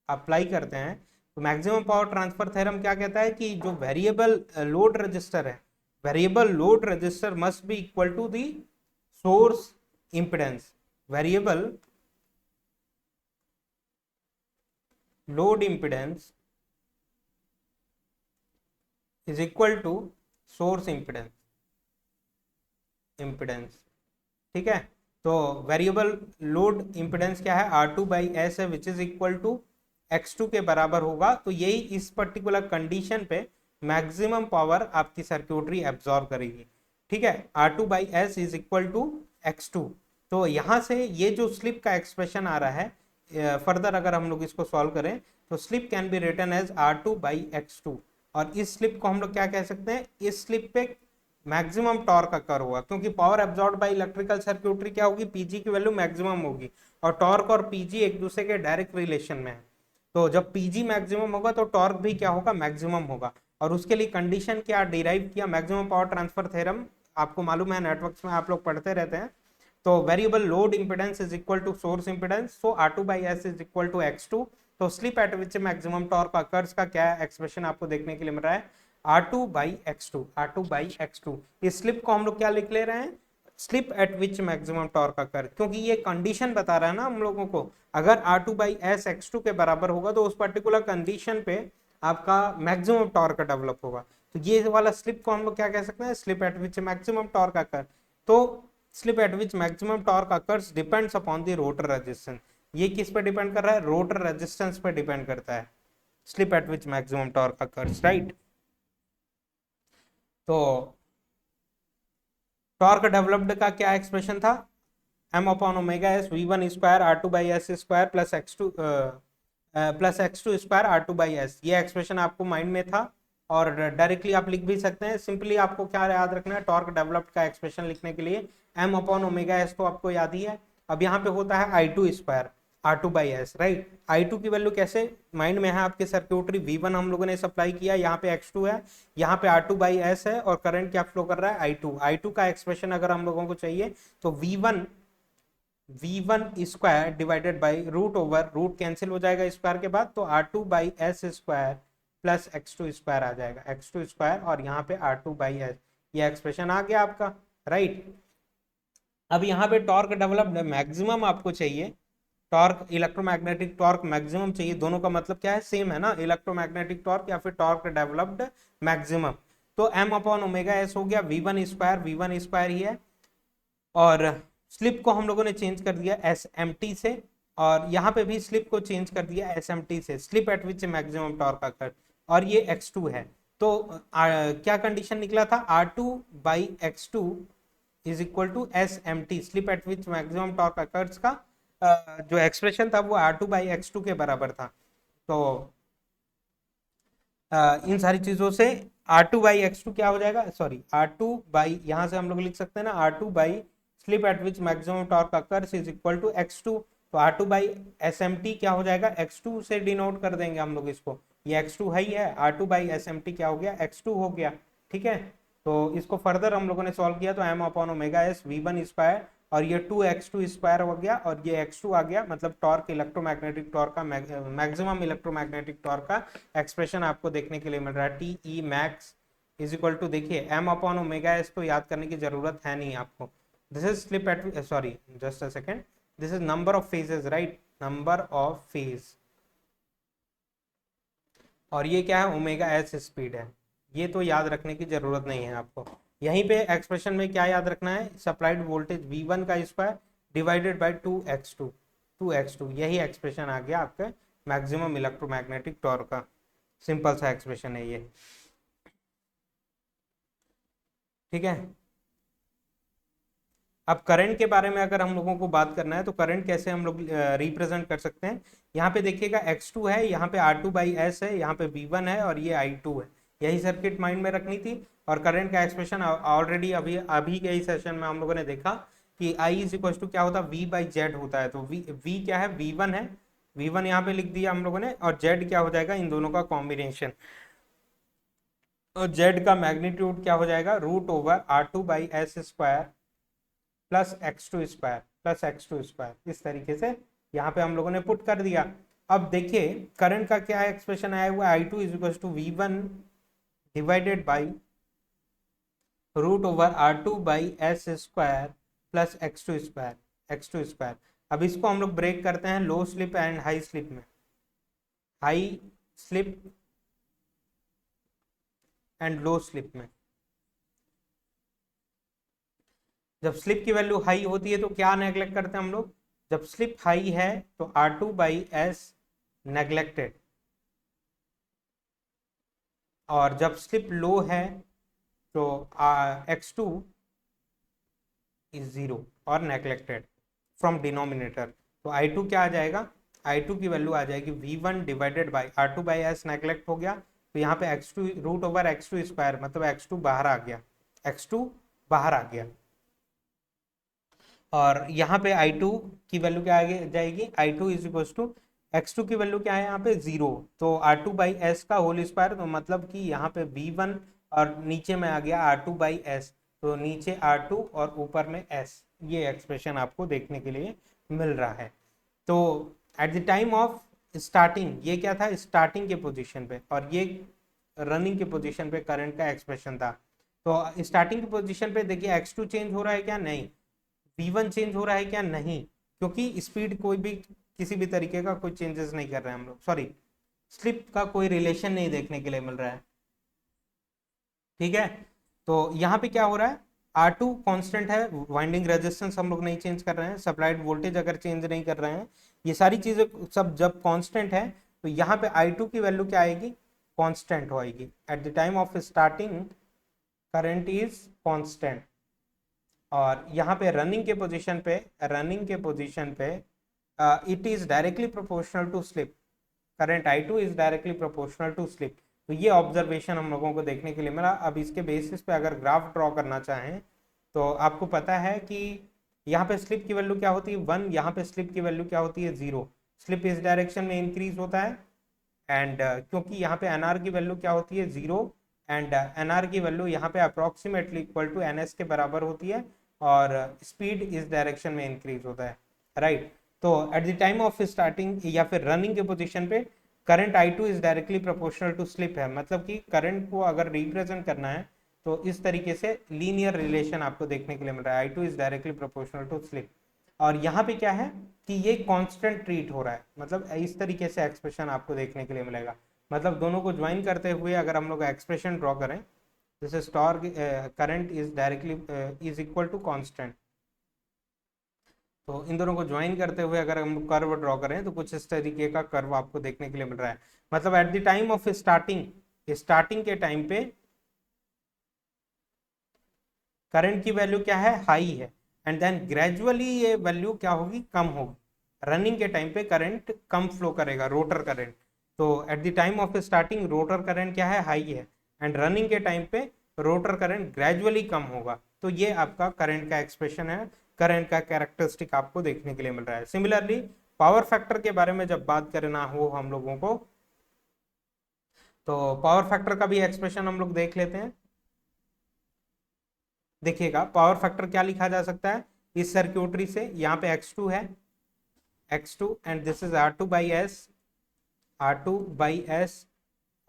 apply करते हैं, तो मैक्सिमम पावर ट्रांसफर थ्योरम क्या कहता है कि जो वेरिएबल लोड रजिस्टर है, variable load resistor must be equal to the source impedance, variable load impedance is equal to source impedance, ठीक है। तो वेरिएबल लोड इंपेडेंस क्या है, R2/S है, which is equal to X2 के बराबर होगा। तो यही इस पर्टिकुलर कंडीशन पे मैक्सिमम पावर आपकी सर्क्यूटरी एब्जॉर्ब करेगी, ठीक है। R2/S is equal to X2। तो यहाँ से ये जो स्लिप का एक्सप्रेशन आ रहा है, फर्दर अगर हम लोग इसको सॉल्व करें तो slip can be written as R2/X2। और इस स्लिप को हम लोग क्या कह सकते हैं, इस स्लिप पे मैक्सिमम टॉर्क अकर हुआ, क्योंकि पावर एब्जॉर्ब बाय इलेक्ट्रिकल सर्क्यूटरी क्या होगी, पीजी की वैल्यू मैक्सिमम होगी, और टॉर्क और पीजी एक दूसरे के डायरेक्ट रिलेशन में है। तो जब पीजी मैक्सिमम होगा तो टॉर्क भी क्या होगा, मैक्सिमम होगा। और उसके लिए कंडीशन क्या डिराइव किया, मैक्सिमम पावर ट्रांसफर थ्योरम, आपको मालूम है नेटवर्क्स में आप लोग पढ़ते रहते हैं। तो variable load impedance is equal to source impedance, so R2/S is equal to X2। तो slip at which maximum torque occurs का क्या एक्सप्रेशन आपको देखने के लिए मिल रहा है, R2/X2। इस स्लिप को हम लोग क्या लिख ले रहे हैं, slip at which maximum torque occur, क्योंकि ये कंडीशन बता रहा है ना हम लोगों को, अगर R2/S X2 के बराबर होगा तो उस पर्टिकुलर कंडीशन पे आपका मैक्सिमम टॉर्क डेवलप होगा। तो ये वाला स्लिप को हम लोग क्या कह सकते हैं, slip at which maximum torque occur. तो slip at which maximum torque occurs depends upon the rotor resistance. ये किस पे डिपेंड कर रहा है, रोटर रेजिस्टेंस पे डिपेंड करता है, slip at which maximum torque occurs, right. तो टॉर्क डेवलप्ड का क्या एक्सप्रेशन था, m/ओमेगा s v1 square R2/S square plus x2 square R2/S। ये एक्सप्रेशन आपको माइंड में था, और डायरेक्टली आप लिख भी सकते हैं। सिंपली आपको क्या याद रखना है, टॉर्क डेवलप्ड का एक्सप्रेशन लिखने के लिए m/ओमेगा s तो आपको याद ही है। अब यहाँ पे होता है I2 square R2/S, right. I2 की वैल्यू कैसे माइंड में है आपके, सर्क्यूटरी V1 हम लोगों ने सप्लाई किया, यहाँ पे X2 है, यहाँ पे R2/S है, और करंट क्या फ्लो कर रहा है, I2 का एक्सप्रेशन अगर हम लोगों को चाहिए तो V1 square divided by root over, root cancel हो जाएगा स्क्वायर के बाद, तो R2/S square plus X2 square आ जाएगा, X2 स्क्वायर और यहाँ पे R2/S, ये एक्सप्रेशन आ गया आपका, राइट। अब यहाँ पे टॉर्क डेवलप्ड मैक्सिमम आपको चाहिए, टॉर्क इलेक्ट्रोमैग्नेटिक टॉर्क मैक्सिमम चाहिए, दोनों का मतलब क्या है, सेम है ना, इलेक्ट्रोमैग्नेटिक टॉर्क या फिर टॉर्क डेवलप्ड मैक्सिमम। तो m/ओमेगा s हो गया v1 स्क्वायर ही है, और स्लिप को हम लोगों ने चेंज कर दिया SMT से, और यहाँ पे भी स्लिप को चेंज कर दिया SMT से, slip at which maximum torque occur, और ये X2 है। तो क्या कंडीशन निकला था, R2/X2 is equal to SMT, slip at which maximum torque occurs का जो एक्सप्रेशन था वो R2/X2 के बराबर था। तो इन सारी चीजों से R2/X2 क्या हो जाएगा, सॉरी R2 यहाँ से हम लोग लिख सकते हैं ना, R2 slip at which maximum torque occurs is equal to X2। तो R2/SMT क्या हो जाएगा, X2 से डिनोट कर देंगे हम लोग इसको, ये X2 है ही है, R2/SMT क्या हो गया, X2 हो गया, ठीक है। तो इसको फर्दर हम लोगों ने सॉल्व किया तो m/ओमेगा s v1 स्क्वायर, और ये 2x2 स्क्वायर हो गया, और ये x2 आ गया, मतलब टॉर्क इलेक्ट्रोमैग्नेटिक टॉर्क का मैक्सिमम इलेक्ट्रोमैग्नेटिक टॉर्क का एक्सप्रेशन आपको देखने के लिए मिल रहा है, TE max is equal to, देखिए m/ओमेगा s तो याद करने की जरूरत है नहीं आपको, this is slip at, sorry just a second, this is number of phases, right, number of phase, और ये क्या है, ओमेगा s स्पीड है, ये तो याद रखने की जरूरत नहीं है आपको। यहीं पे एक्सप्रेशन में क्या याद रखना है, सप्लाइड वोल्टेज V1 का स्क्वायर डिवाइडेड बाय 2x2, यही एक्सप्रेशन आ गया आपके मैक्सिमम इलेक्ट्रोमैग्नेटिक टॉर्क का, सिंपल सा एक्सप्रेशन है ये। ठीक है। अब करंट के बारे में अगर हम लोगों को बात करना है तो करंट कैसे हम लोग रिप्रेजेंट कर सकते हैं। यहाँ पे देखिएगा x2 है, यहाँ पे R2/S है, यहाँ पे V1 है और ये I2 है। यही सर्किट माइंड में रखनी थी। और करंट का एक्सप्रेशन ऑलरेडी अभी अभी के ही सेशन में हम लोगों ने देखा कि I इज इक्वल टू क्या होता है, V/Z होता है। तो V क्या है, V1 है, V1 यहाँ पे लिख दिया हम लोगों ने, और Z क्या हो जाएगा, इन दोनों का कॉम्बिनेशन। और Z का मैग्नीट्यूड क्या हो जाएगा, √/R2/S² +x2²। इस तरीके से यहाँ पे हम लोगों ने पुट कर दिया। अब देखिए करंट का क्या एक्सप्रेशन आया हुआ, I2 is equal to V1 divided by √/R2/S² +x2²। अब इसको हम लोग ब्रेक करते हैं low slip and high slip में। High slip and low slip में जब स्लिप की वैल्यू हाई होती है तो क्या नेग्लेक्ट करते हैं हम लोग, जब स्लिप हाई है तो R2/S नेग्लेक्टेड, और जब स्लिप लो है तो x2 इज 0 और नेग्लेक्टेड फ्रॉम डिनोमिनेटर। तो I2 क्या आ जाएगा, I2 की वैल्यू आ जाएगी V1 divided by R2/S neglect हो गया, तो यहाँ पे x2 √/x2², मतलब x2 बाहर आ गया, x2 बाहर आ गया। और यहाँ पे I2 की वैल्यू क्या आ जाएगी, I2 is equal to x2 की वैल्यू क्या है यहाँ पे 0, तो R2/S का होल स्क्वायर, तो मतलब कि यहाँ पे V1 और नीचे में आ गया R2/S, तो नीचे R2 और ऊपर में S। ये एक्सप्रेशन आपको देखने के लिए मिल रहा है। तो at the time of starting, ये क्या था, स्टार्टिंग के पोजीशन पे, और ये रनिंग के पोजीशन पे करंट का एक्सप्रेशन था। तो स्टार्टिंग की पोजीशन पे देखिए x2 चेंज हो रहा है क्या, नहीं। V1 चेंज हो रहा है क्या, नहीं, क्योंकि स्पीड कोई भी किसी भी तरीके का कोई चेंजेस नहीं कर रहे हैं हम लोग, सॉरी स्लिप का कोई रिलेशन नहीं देखने के लिए मिल रहा है। ठीक है, तो यहाँ पे क्या हो रहा है, R2 कांस्टेंट है, वाइंडिंग रेजिस्टेंस हम लोग नहीं चेंज कर रहे हैं, सप्लाइड वोल्टेज अगर चेंज नहीं कर रहे हैं, ये सारी चीजें सब जब कांस्टेंट है तो यहाँ पे I2 की वैल्यू क्या आएगी, कांस्टेंट होगी। At the time of starting current is constant. और यहाँ पे रनिंग के पोजीशन पे it is directly proportional to slip, current I2 is directly proportional to slip. तो ये ऑब्जर्वेशन हम लोगों को देखने के लिए मिला। अब इसके बेसिस पे अगर ग्राफ ड्रॉ करना चाहें तो आपको पता है कि यहाँ पे स्लिप की वैल्यू क्या होती है 1, यहाँ पे स्लिप की वैल्यू क्या होती है 0। स्लिप इस डायरेक्शन में इंक्रीज होता है, एंड क्योंकि यहाँ पे NR की वैल्यू क्या होती है 0, एंड NR की वैल्यू यहाँ पे अप्रोक्सीमेटली इक्वल टू NS के बराबर होती है, और स्पीड इस डायरेक्शन में इंक्रीज होता है, राइट। तो at the time of starting या फिर रनिंग के पोजीशन पे current I2 is directly proportional to slip है, मतलब कि करंट को अगर रिप्रेजेंट करना है तो इस तरीके से लीनियर रिलेशन आपको देखने के लिए मिल रहा है, I2 is directly proportional to slip. और यहाँ पे क्या है कि ये कांस्टेंट ट्रीट हो रहा है, मतलब इस तरीके से एक्सप्रेशन आपको देखने के लिए मिलेगा। मतलब दोनों को ज्वाइन करते हुए अगर हम लोग एक्सप्रेशन ड्रॉ करें, जैसे star current is directly is equal to constant, तो इन दोनों को ज्वाइन करते हुए अगर हम कर्व ड्रॉ करें तो कुछ इस तरीके का कर्व आपको देखने के लिए मिल रहा है। मतलब eight the time of starting के टाइम पे करंट की वैल्यू क्या है, हाई है, एंड देन ग्रेजुअली ये वैल्यू क्या होगी, कम होगी। रनिंग के टाइम पे करंट कम फ्लो करेगा, रोटर करंट। तो at the time of starting rotor current क्या है, हाई है, एंड रनिंग के टाइम पे रोटर करंट ग्रेजुअली कम होगा। तो ये आपका करंट का एक्सप्रेशन है, करंट का कैरेक्टरिस्टिक आपको देखने के लिए मिल रहा है। सिमिलरली पावर फैक्टर के बारे में जब बात करना हो हम लोगों को, तो पावर फैक्टर का भी एक्सप्रेशन हम लोग देख लेते हैं। देखिएगा पावर फैक्टर क्या लिखा जा सकता है इस सर्क्यूटरी से, यहाँ पे x2 है, x2 and this is R2/S,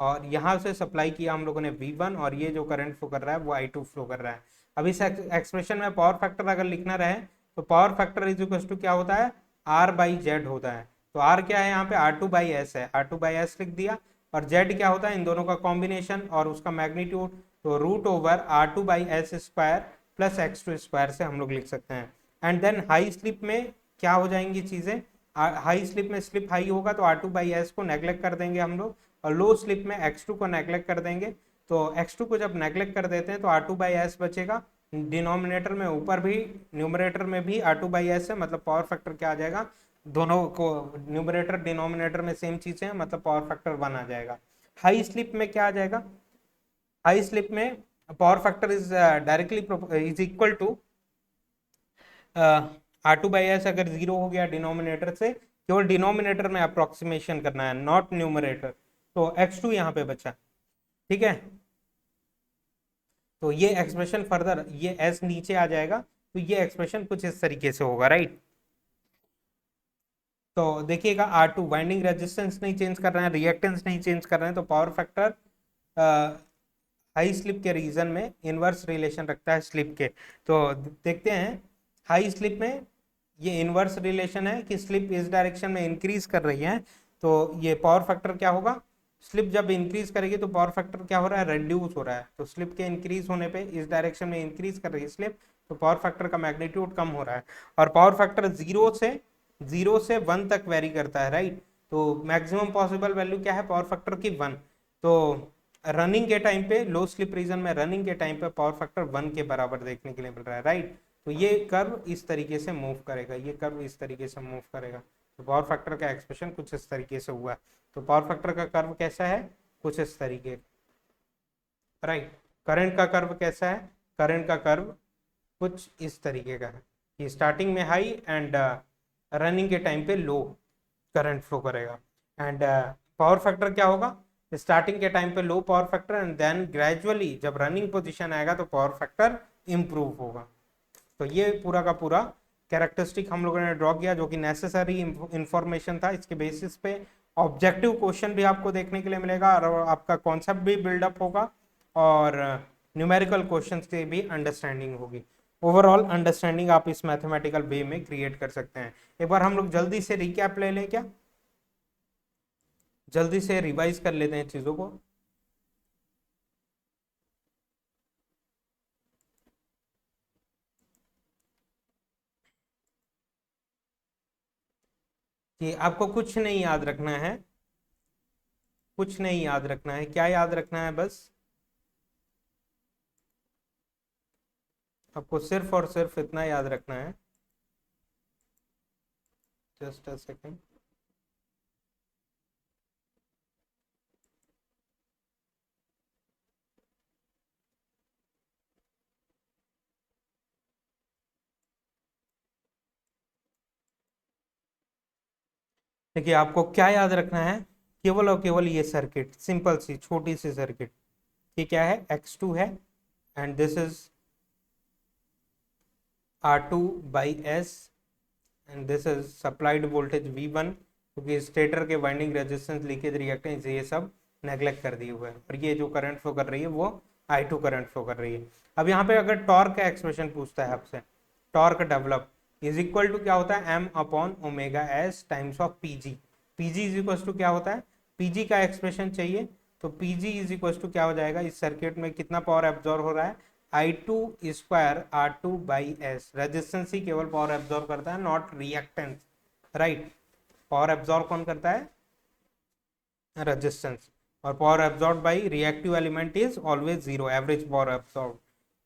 और यहाँ से सप्लाई किया हम लोगों ने V1, और ये जो करंट फ्लो कर रहा है वो I2 फ्लो कर रहा है। अब इस एक्सप्रेशन में पावर फैक्टर अगर लिखना रहे तो power factor is equal to क्या होता है, R/Z होता है। तो R क्या है यहाँ पे, R2/S है, R2/S लिख दिया, और Z क्या होता है, इन दोनों का कॉम्बिनेशन और उसका मैग्नीट्यूड, तो √/R2/S² +x2² से हम लोग लिख सकते हैं। एंड देन हाई स्लिप में क्या हो जाएंगी चीजें, हाई स्लिप में स्लिप हाई होगा तो R2/S को नेग्लेक्ट कर देंगे हम लोग, और लो स्लिप में x2 को नेग्लेक्ट कर देंगे, तो x2 को जब नेग्लेक्ट कर देते हैं तो R2 बाई एस बचेगा, डिनोमिनेटर में ऊपर भी न्यूमरेटर में भी R2 बाई एस है, मतलब पावर फैक्टर क्या आ जाएगा, दोनों को न्यूमरेटर डिनोमिनेटर में सेम चीज है, मतलब पावर फैक्टर 1 आ जाएगा। हाई स्लिप में क्या आ जाएगा, हाई स्लिप में power factor is directly is equal to R2 by S, अगर जीरो हो गया डिनोमिनेटर से, केवल डिनोमिनेटर में अप्रोक्सीमेशन करना है, नॉट न्यूमरेटर, तो x2 यहाँ पे बचा, ठीक है। तो ये एक्सप्रेशन फर्दर ये s नीचे आ जाएगा, तो ये एक्सप्रेशन कुछ इस तरीके से होगा, राइट। तो देखिएगा R2 वाइंडिंग रेजिस्टेंस नहीं चेंज कर रहे हैं, रिएक्टेंस नहीं चेंज कर रहे हैं, तो पावर फैक्टर हाई स्लिप के रीजन में इनवर्स रिलेशन रखता है स्लिप के। तो देखते हैं हाई स्लिप में ये इनवर्स रिलेशन है कि स्लिप इस डायरेक्शन में इंक्रीज कर रही है, तो ये पावर फैक्टर क्या होगा, स्लिप जब इंक्रीज करेगी तो पावर फैक्टर क्या हो रहा है, रेड्यूस हो रहा है। तो स्लिप के इंक्रीज होने पे इस डायरेक्शन में इंक्रीज कर रही है स्लिप, तो पावर फैक्टर का मैग्नीट्यूड कम हो रहा है। और पावर फैक्टर जीरो से 1 तक वेरी करता है, राइट। तो मैक्सिमम पॉसिबल वैल्यू क्या है पावर फैक्टर की, 1। तो रनिंग के टाइम पे, लो स्लिप रीजन में रनिंग के टाइम पे पावर फैक्टर 1 के बराबर देखने के लिए मिल रहा है, राइट। तो ये कर्व इस तरीके से मूव करेगा, ये कर्व इस तरीके से मूव करेगा। तो पावर फैक्टर का एक्सप्रेशन कुछ इस तरीके से हुआ। तो पावर फैक्टर का कर्व कैसा है, कुछ इस तरीके, राइट। करंट का कर्व कैसा है, करंट का कर्व कुछ इस तरीके का है कि स्टार्टिंग में हाई एंड रनिंग के टाइम पे लो करंट फ्लो करेगा। एंड पावर फैक्टर क्या होगा, स्टार्टिंग के टाइम पे low power factor and then gradually जब रनिंग पोजीशन आएगा तो पावर फैक्टर इंप्रूव होगा। तो ये पूरा का पूरा कैरेक्टरिस्टिक हम लोगों ने ड्रॉ किया, जो कि नेसेसरी इंफॉर्मेशन था। इसके बेसिस पे ऑब्जेक्टिव क्वेश्चन भी आपको देखने के लिए मिलेगा और आपका कॉन्सेप्ट भी बिल्डअप होगा और न्यूमेरिकल क्वेश्चंस की भी अंडरस्टैंडिंग होगी। ओवरऑल अंडरस्टैंडिंग आप इस मैथमेटिकल वे में क्रिएट कर सकते हैं। एक बार हम लोग जल्दी से रिकैप ले लें, क्या जल्दी से रिवाइज कर लेते हैं चीजों को। कि आपको कुछ नहीं याद रखना है, कुछ नहीं याद रखना है, क्या याद रखना है, बस आपको सिर्फ और सिर्फ इतना याद रखना है। Just a second. देखिए आपको क्या याद रखना है, केवल और केवल ये सर्किट, सिंपल सी छोटी सी सर्किट। ये क्या है, x2 है and this is R2 by S and this is supplied voltage V1, क्योंकि स्टेटर के वाइंडिंग रेजिस्टेंस, लीकेज, रिएक्टेंस ये सब नेग्लेक्ट कर दिए हुए हैं। और ये जो करंट फ्लो कर रही है वो I2 करंट फ्लो कर रही है। अब यहाँ पे अगर टॉर्क का एक्सप्रेशन पूछता है आपसे, torque develop is equal to क्या होता है, M upon omega S times of PG. PG is equal to क्या होता है, पीजी का एक्सप्रेशन चाहिए, तो पीजी इज इक्वल टू क्या हो जाएगा, इस सर्किट में कितना पावर एब्जॉर्ब हो रहा है, I2 square R2 by S. Resistance ही केवल पावर एब्जॉर्ब करता है, not reactance, right. Power absorb कौन करता है, रेजिस्टेंस। और power absorb by reactive element is always zero, average power absorb.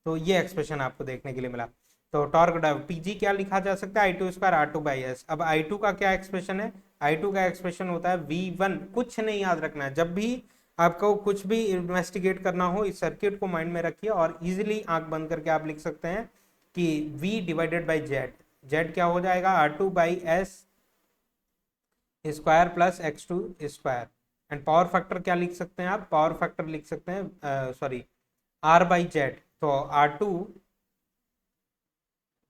तो ये एक्सप्रेशन आपको देखने के लिए मिला। तो टॉर्क पीजी क्या लिखा जा सकता है, I2 square R2 by S. अब I2 का क्या एक्सप्रेशन है, I2 का एक्सप्रेशन होता है V1। कुछ नहीं याद रखना है, जब भी आपको कुछ भी इन्वेस्टिगेट करना हो इस सर्किट को माइंड में रखिए और इजीली आंख बंद करके आप लिख सकते हैं कि V divided by Z, Z क्या हो जाएगा, R2 by S square plus x2 square. And power factor क्या लिख सकते हैं आप, पावर फैक्टर लिख सकते हैं सॉरी R बाई जेड, तो R2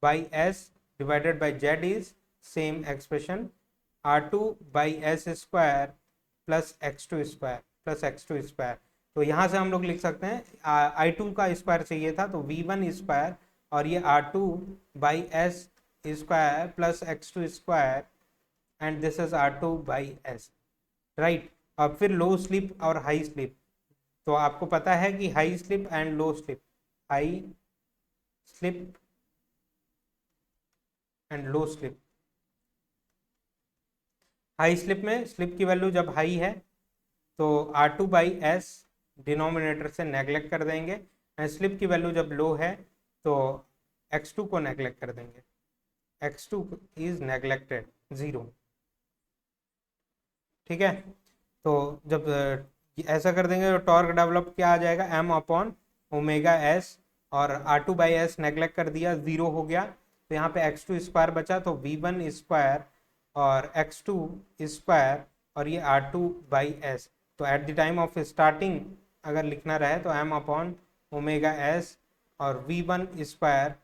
by S divided by Z is same expression R2 by S square plus x2 square plus x2 square. तो यहाँ से हम लोग लिख सकते हैं I2 का स्क्वायर चाहिए था तो V1 स्क्वायर, और ये R2 by S square plus x2 square and this is R2 by S, right. अब फिर लो स्लिप और हाई स्लिप, तो आपको पता है कि high slip and low slip, high slip and low slip. High slip में स्लिप की वैल्यू जब हाई है तो R2 बाई एस डिनोमिनेटर से नेग्लेक्ट कर देंगे, एंड स्लिप की वैल्यू जब लो है तो x2 को नेग्लेक्ट कर देंगे, x2 इज नेग्लेक्टेड 0। ठीक है, तो जब ऐसा कर देंगे तो टॉर्क डेवलप क्या आ जाएगा, m अपॉन ओमेगा एस, और R2 बाई एस नेग्लेक्ट कर दिया, 0 हो गया, तो यहाँ पे x2 स्क्वायर बचा, तो v1 स्क्वायर और x2 स्क्वायर और ये R2 बाई एस। तो at the time of starting अगर लिखना रहे तो m अपॉन ओमेगा एस और v1 स्क्वायर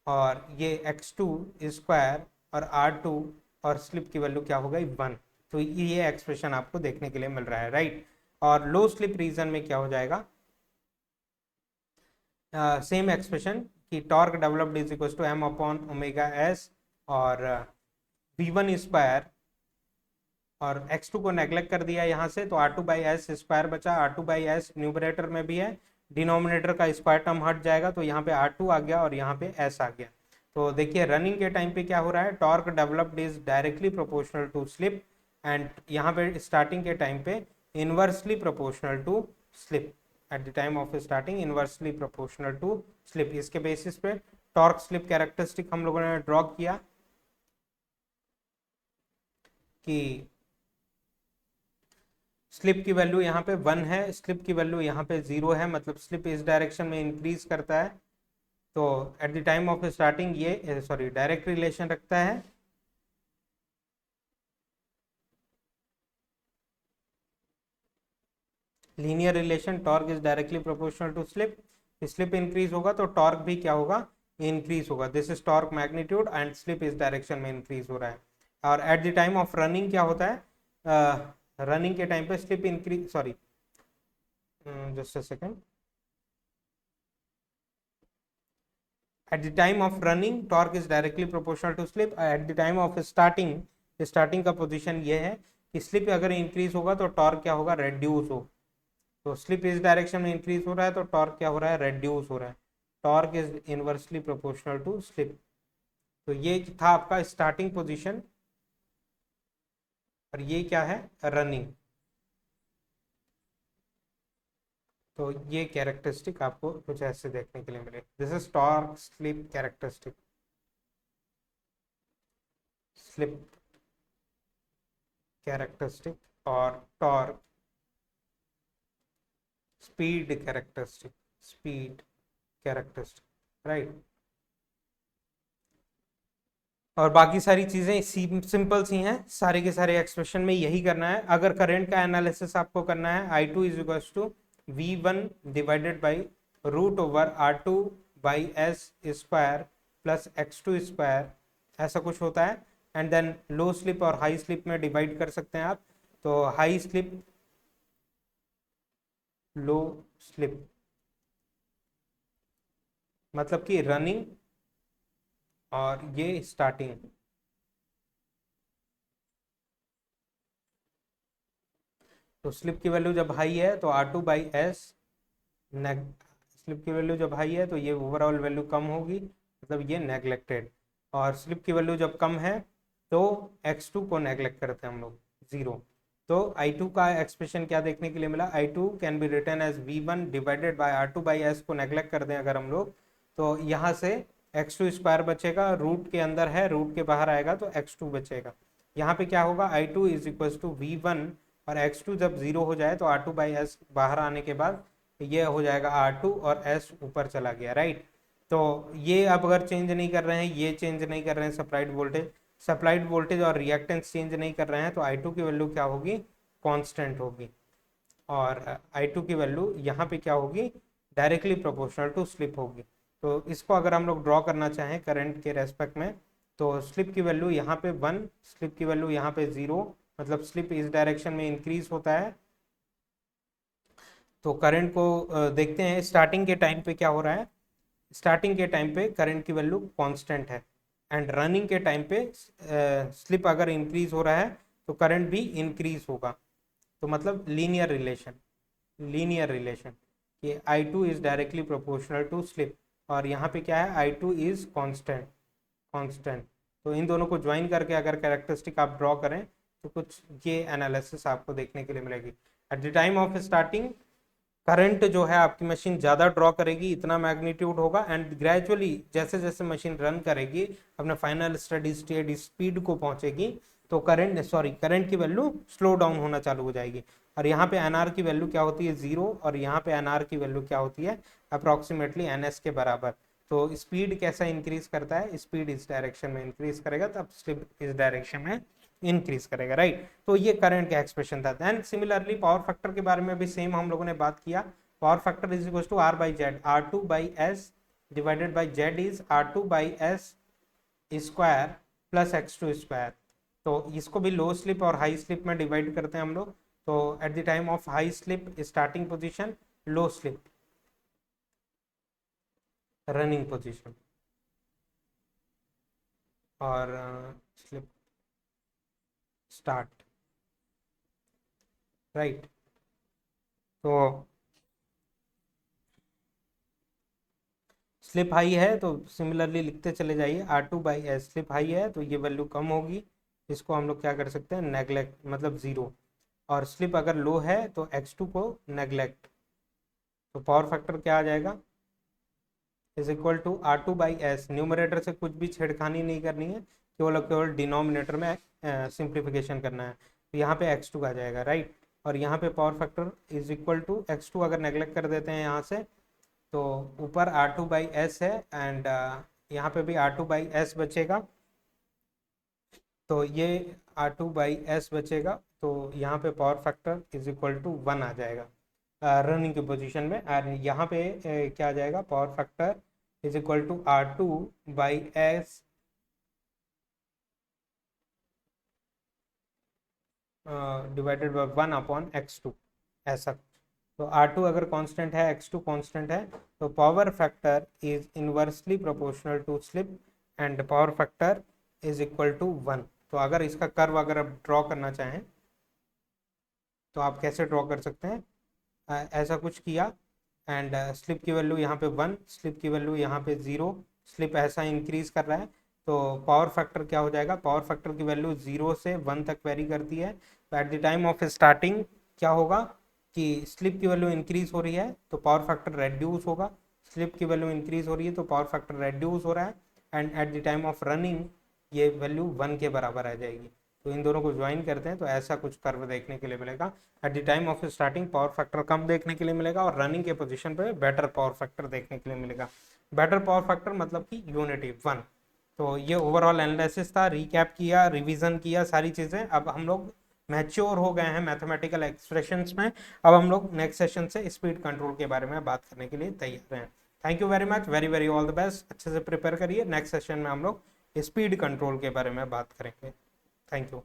और ये x2 स्क्वायर और R2 और स्लिप की वैल्यू क्या हो गई 1। तो ये एक्सप्रेशन आपको देखने के लिए मिल रहा है, राइट। और लो स्लिप रीजन में क्या हो जाएगा, सेम एक्सप्रेशन कि torque developed is equal to m upon omega S और v1 स्क्वायर और x2 को नेग्लेक्ट कर दिया यहाँ से, तो R2 बाई एस स्क्वायर बचा, R2 बाई एस न्यूमरेटर में भी है, डिनोमिनेटर का स्क्वायर टर्म हट जाएगा, तो यहाँ पे R2 आ गया और यहाँ पे s आ गया। तो देखिए रनिंग के टाइम पे क्या हो रहा है, torque developed is directly proportional to slip, and यहाँ पे स्टार्टिंग के टाइम पे inversely proportional to slip, at the time of starting inversely proportional to slip. इसके बेसिस पे टॉर्क स्लिप कैरेक्टरिस्टिक हम लोगों ने ड्रॉ किया कि स्लिप की वैल्यू यहाँ पे 1 है, स्लिप की वैल्यू यहाँ पे 0 है, मतलब स्लिप इस डायरेक्शन में इंक्रीज करता है। तो at the time of starting ये सॉरी डायरेक्ट रिलेशन रखता है, linear relation, torque is directly proportional to slip. Slip increase होगा तो टॉर्क भी क्या होगा, इंक्रीज होगा। This is torque magnitude and slip इस डायरेक्शन में इंक्रीज हो रहा है। और at the time of running क्या होता है, रनिंग के टाइम पे slip increase, sorry just a second, at the time of running torque is directly proportional to slip, at the time of starting का पोजीशन ये है कि स्लिप अगर इंक्रीज होगा तो टॉर्क क्या होगा, रेड्यूस हो। तो स्लिप इस डायरेक्शन में इंक्रीज हो रहा है तो टॉर्क क्या हो रहा है, रेड्यूस हो रहा है। Torque is inversely proportional to slip. तो ये था आपका स्टार्टिंग पोजीशन और ये क्या है, रनिंग। तो ये कैरेक्टरिस्टिक आपको कुछ ऐसे देखने के लिए मिले, this is torque slip characteristic, slip characteristic और torque speed characteristic, speed characteristic, right. और बाकी सारी चीजें सिंपल सी हैं, सारे के सारे एक्सप्रेशन में यही करना है। अगर करंट का एनालिसिस आपको करना है, I2 is equal to V1 divided by root over R2 by S square plus x2 square, ऐसा कुछ होता है। एंड देन लो स्लिप और हाई स्लिप में डिवाइड कर सकते हैं आप। तो हाई स्लिप, लो स्लिप मतलब कि रनिंग और ये स्टार्टिंग। तो स्लिप की वैल्यू जब हाई है तो R2 बाई एस, स्लिप की वैल्यू जब हाई है तो ये ओवरऑल वैल्यू कम होगी, मतलब ये नेग्लेक्टेड। और स्लिप की वैल्यू जब कम है तो x2 को नेग्लेक्ट करते हैं हम लोग, 0। तो I2 का एक्सप्रेशन क्या देखने के लिए मिला, I2 can be written as V1 divided by R2 by S को नेग्लेक्ट कर दें अगर हम लोग, तो यहाँ से x2 स्क्वायर बचेगा, रूट के अंदर है, रूट के बाहर आएगा तो x2 बचेगा। यहाँ पे क्या होगा, I2 is equal to V1 और x2 जब 0 हो जाए तो R2 बाई एस बाहर आने के बाद ये हो जाएगा R2 और s ऊपर चला गया, राइट। तो ये अब अगर चेंज नहीं कर रहे हैं, ये चेंज नहीं कर रहे हैं, सप्लाइड वोल्टेज और रिएक्टेंस चेंज नहीं कर रहे हैं, तो I2 की वैल्यू क्या होगी, कांस्टेंट होगी। और I2 की वैल्यू यहाँ पे क्या होगी, डायरेक्टली प्रोपोर्शनल टू स्लिप होगी। तो इसको अगर हम लोग ड्रॉ करना चाहें करंट के रेस्पेक्ट में, तो स्लिप की वैल्यू यहाँ पे 1, स्लिप की वैल्यू यहाँ पे 0, मतलब स्लिप इस डायरेक्शन में इंक्रीज होता है। तो करंट को देखते हैं स्टार्टिंग के टाइम पे क्या हो रहा है, स्टार्टिंग के टाइम पे करंट की वैल्यू कांस्टेंट है, एंड रनिंग के टाइम पे स्लिप अगर इंक्रीज हो रहा है तो करंट भी इंक्रीज होगा। तो मतलब लीनियर रिलेशन कि I2 is directly proportional to slip, और यहाँ पे क्या है, I2 इज कांस्टेंट। तो इन दोनों को ज्वाइन करके अगर कैरेक्टरिस्टिक आप ड्रॉ करें तो कुछ ये एनालिसिस आपको देखने के लिए मिलेगी। Eight the time of starting current जो है आपकी मशीन ज़्यादा ड्रॉ करेगी, इतना मैग्नीट्यूड होगा, एंड ग्रेजुअली जैसे जैसे मशीन रन करेगी अपने फाइनल स्टडी स्टेट स्पीड को पहुंचेगी, तो करंट की वैल्यू स्लो डाउन होना चालू हो जाएगी। और यहाँ पे एनआर की वैल्यू क्या होती है 0, और यहाँ पे एनआर की वैल्यू क्या होती है अप्रोक्सीमेटली एनएस के बराबर। तो स्पीड कैसा इंक्रीज करता है, स्पीड इस डायरेक्शन में इंक्रीज करेगा, तब स्लिप इस डायरेक्शन में इंक्रीज करेगा, राइट। तो ये करंट का एक्सप्रेशन था। देन सिमिलरली पावर फैक्टर के बारे में भी सेम हम लोगों ने बात किया। Power factor is equal to R by Z, R two by S divided by Z is R two by S square plus X two square. तो इसको भी लो स्लिप और हाई स्लिप में डिवाइड करते हैं हम लोग। तो at the time of high slip starting position, low slip running position, और स्लिप स्टार्ट, राइट। तो स्लिप हाई है तो सिमिलरली लिखते चले जाइए, are two by S. Slip high है तो ये वैल्यू कम होगी, इसको हम लोग क्या कर सकते हैं नेग्लेक्ट, मतलब जीरो। और स्लिप अगर लो है तो एक्स टू को नेग्लेक्ट। तो पावर फैक्टर क्या आ जाएगा is equal to R two by S. Numerator से कुछ भी छेड़खानी नहीं करनी है, केवल केवल डिनोमिनेटर में सिंप्लीफिकेशन करना है। तो यहाँ पे एक्स टू आ जाएगा, राइट। और यहाँ पे power factor is equal to X two अगर नेग्लेक्ट कर देते हैं यहाँ से, तो ऊपर आर टू बाई एस है, एंड यहाँ पे भी आर टू बाई एस बचेगा। तो ये आर टू बाई एस बचेगा, तो यहाँ पे power factor is equal to 1 आ जाएगा रनिंग की पोजीशन में। और यहाँ पे क्या आ जाएगा power factor is equal to R two by S divided by 1 upon X two, ऐसा। तो R2 अगर कांस्टेंट है, X2 कांस्टेंट है, तो power factor is inversely proportional to slip, and power factor is equal to 1। तो अगर इसका कर्व अगर आप ड्रॉ करना चाहें तो आप कैसे ड्रॉ कर सकते हैं, ऐसा कुछ किया, एंड स्लिप की वैल्यू यहाँ पे 1, स्लिप की वैल्यू यहाँ पे 0, स्लिप ऐसा इंक्रीज कर रहा है। तो पावर फैक्टर क्या हो जाएगा, पावर फैक्टर की वैल्यू 0 से 1 तक वेरी करती है। तो at the time of starting क्या होगा कि स्लिप की वैल्यू इंक्रीज हो रही है तो पावर फैक्टर रेड्यूस होगा, स्लिप की वैल्यू इंक्रीज हो रही है तो पावर फैक्टर रेड्यूस हो रहा है, and at the time of running ये वैल्यू 1 के बराबर आ जाएगी। तो इन दोनों को ज्वाइन करते हैं तो ऐसा कुछ कर्व देखने के लिए मिलेगा। At the time of starting power factor कम देखने के लिए मिलेगा, और रनिंग के पोजीशन पे बेटर पावर फैक्टर देखने के लिए मिलेगा। बेटर पावर फैक्टर मतलब कि यूनिटी 1। तो ये ओवरऑल एनालिसिस था, रिकैप किया, रिवीजन किया सारी चीज़ें। अब हम लोग मैच्योर हो गए हैं मैथमेटिकल एक्सप्रेशंस में। अब हम लोग नेक्स्ट सेशन से स्पीड कंट्रोल के बारे में बात करने के लिए तैयार हैं। Thank you very much, very very all the best. अच्छे से प्रिपेयर करिए, नेक्स्ट सेशन में हम लोग स्पीड कंट्रोल के बारे में बात करेंगे। Thank you.